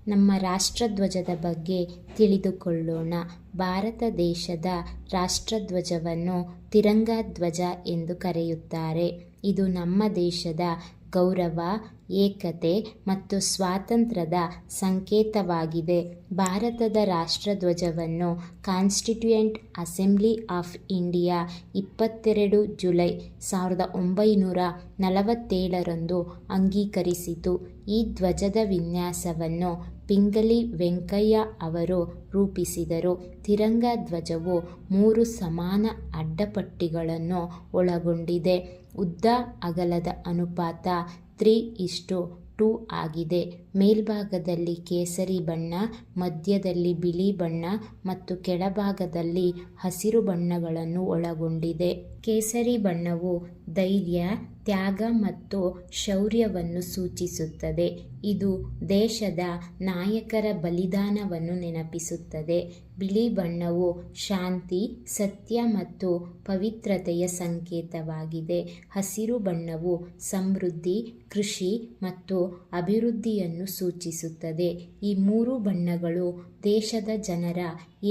ನಮ್ಮ ರಾಷ್ಟ್ರಧ್ವಜದ ಬಗ್ಗೆ ತಿಳಿದುಕೊಳ್ಳೋಣ. ಭಾರತ ದೇಶದ ರಾಷ್ಟ್ರಧ್ವಜವನ್ನು ತಿರಂಗ ಧ್ವಜ ಎಂದು ಕರೆಯುತ್ತಾರೆ. ಇದು ನಮ್ಮ ದೇಶದ ಗೌರವ, ಏಕತೆ ಮತ್ತು ಸ್ವಾತಂತ್ರ್ಯದ ಸಂಕೇತವಾಗಿದೆ. ಭಾರತದ ರಾಷ್ಟ್ರಧ್ವಜವನ್ನು constituent assembly of India 22 July 1947 ಅಂಗೀಕರಿಸಿತು. ಈ ಧ್ವಜದ ವಿನ್ಯಾಸವನ್ನು ಪಿಂಗಲಿ ವೆಂಕಯ್ಯ ಅವರು ರೂಪಿಸಿದರು. ತಿರಂಗ ಧ್ವಜವು 3 ಸಮಾನ ಅಡ್ಡಪಟ್ಟಿಗಳನ್ನು ಒಳಗೊಂಡಿದೆ. ಉದ್ದ ಅಗಲದ ಅನುಪಾತ 3:2 ಆಗಿದೆ. ಮೇಲ್ಭಾಗದಲ್ಲಿ ಕೇಸರಿ ಬಣ್ಣ, ಮಧ್ಯದಲ್ಲಿ ಬಿಳಿ ಬಣ್ಣ ಮತ್ತು ಕೆಳಭಾಗದಲ್ಲಿ ಹಸಿರು ಬಣ್ಣಗಳನ್ನು ಒಳಗೊಂಡಿದೆ. ಕೇಸರಿ ಬಣ್ಣವು ಧೈರ್ಯ, ತ್ಯಾಗ ಮತ್ತು ಶೌರ್ಯವನ್ನು ಸೂಚಿಸುತ್ತದೆ. ಇದು ದೇಶದ ನಾಯಕರ ಬಲಿದಾನವನ್ನು ನೆನಪಿಸುತ್ತದೆ. ಬಿಳಿ ಬಣ್ಣವು ಶಾಂತಿ, ಸತ್ಯ ಮತ್ತು ಪವಿತ್ರತೆಯ ಸಂಕೇತವಾಗಿದೆ. ಹಸಿರು ಬಣ್ಣವು ಸಮೃದ್ಧಿ, ಕೃಷಿ ಮತ್ತು ಅಭಿವೃದ್ಧಿಯನ್ನು ಸೂಚಿಸುತ್ತದೆ. ಈ 3 ಬಣ್ಣಗಳು ದೇಶದ ಜನರ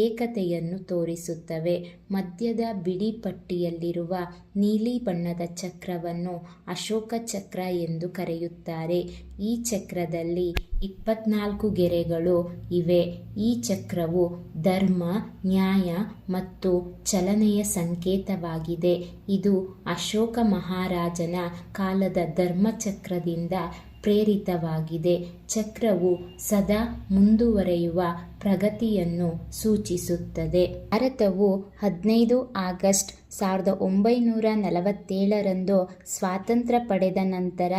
ಏಕತೆಯನ್ನು ತೋರಿಸುತ್ತವೆ. ಮಧ್ಯದ ಬಿಳಿ ಪಟ್ಟಿಯಲ್ಲಿರುವ ನೀಲಿ ಬಣ್ಣದ ಚಕ್ರವನ್ನು ಅಶೋಕ ಚಕ್ರ ಎಂದು ಕರೆಯುತ್ತಾರೆ. ಈ ಚಕ್ರದಲ್ಲಿ 24 ಗೆರೆಗಳು ಇವೆ. ಈ ಚಕ್ರವು ಧರ್ಮ, ನ್ಯಾಯ ಮತ್ತು ಚಲನೆಯ ಸಂಕೇತವಾಗಿದೆ. ಇದು ಅಶೋಕ ಮಹಾರಾಜನ ಕಾಲದ ಧರ್ಮಚಕ್ರದಿಂದ ಪ್ರೇರಿತವಾಗಿದೆ. ಚಕ್ರವು ಸದಾ ಮುಂದುವರಿಯುವ ಪ್ರಗತಿಯನ್ನು ಸೂಚಿಸುತ್ತದೆ. ಭಾರತವು 15 ಆಗಸ್ಟ್ 1947 ಸ್ವಾತಂತ್ರ್ಯ ಪಡೆದ ನಂತರ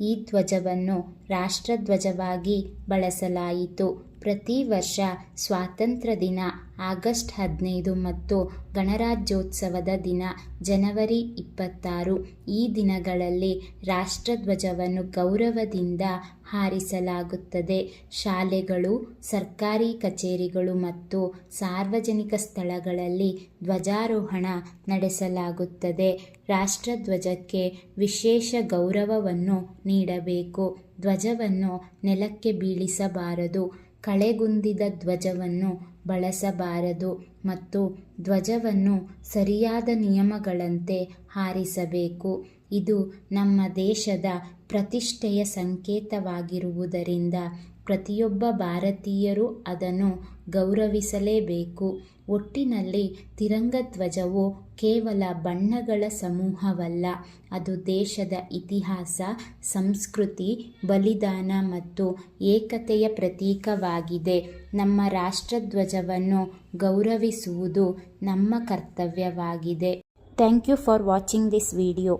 ಈ ಧ್ವಜವನ್ನು ರಾಷ್ಟ್ರಧ್ವಜವಾಗಿ ಬಳಸಲಾಯಿತು. ಪ್ರತಿ ವರ್ಷ ಸ್ವಾತಂತ್ರ್ಯ ದಿನ ಆಗಸ್ಟ್ 15 ಮತ್ತು ಗಣರಾಜ್ಯೋತ್ಸವದ ದಿನ ಜನವರಿ 26. ಈ ದಿನಗಳಲ್ಲಿ ರಾಷ್ಟ್ರಧ್ವಜವನ್ನು ಗೌರವದಿಂದ ಹಾರಿಸಲಾಗುತ್ತದೆ. ಶಾಲೆಗಳು, ಸರ್ಕಾರಿ ಕಚೇರಿಗಳು ಮತ್ತು ಸಾರ್ವಜನಿಕ ಸ್ಥಳಗಳಲ್ಲಿ ಧ್ವಜಾರೋಹಣ ನಡೆಸಲಾಗುತ್ತದೆ. ರಾಷ್ಟ್ರಧ್ವಜಕ್ಕೆ ವಿಶೇಷ ಗೌರವವನ್ನು ನೀಡಬೇಕು. ಧ್ವಜವನ್ನು ನೆಲಕ್ಕೆ ಬೀಳಿಸಬಾರದು. ಕಳೆಗುಂದಿದ ಧ್ವಜವನ್ನು ಬಳಸಬಾರದು ಮತ್ತು ಧ್ವಜವನ್ನು ಸರಿಯಾದ ನಿಯಮಗಳಂತೆ ಹಾರಿಸಬೇಕು. ಇದು ನಮ್ಮ ದೇಶದ ಪ್ರತಿಷ್ಠೆಯ ಸಂಕೇತವಾಗಿರುವುದರಿಂದ ಪ್ರತಿಯೊಬ್ಬ ಭಾರತೀಯರೂ ಅದನ್ನು ಗೌರವಿಸಲೇಬೇಕು. ಒಟ್ಟಿನಲ್ಲಿ ತಿರಂಗ ಧ್ವಜವು ಕೇವಲ ಬಣ್ಣಗಳ ಸಮೂಹವಲ್ಲ, ಅದು ದೇಶದ ಇತಿಹಾಸ, ಸಂಸ್ಕೃತಿ, ಬಲಿದಾನ ಮತ್ತು ಏಕತೆಯ ಪ್ರತೀಕವಾಗಿದೆ. ನಮ್ಮ ರಾಷ್ಟ್ರಧ್ವಜವನ್ನು ಗೌರವಿಸುವುದು ನಮ್ಮ ಕರ್ತವ್ಯವಾಗಿದೆ. Thank you for watching this video.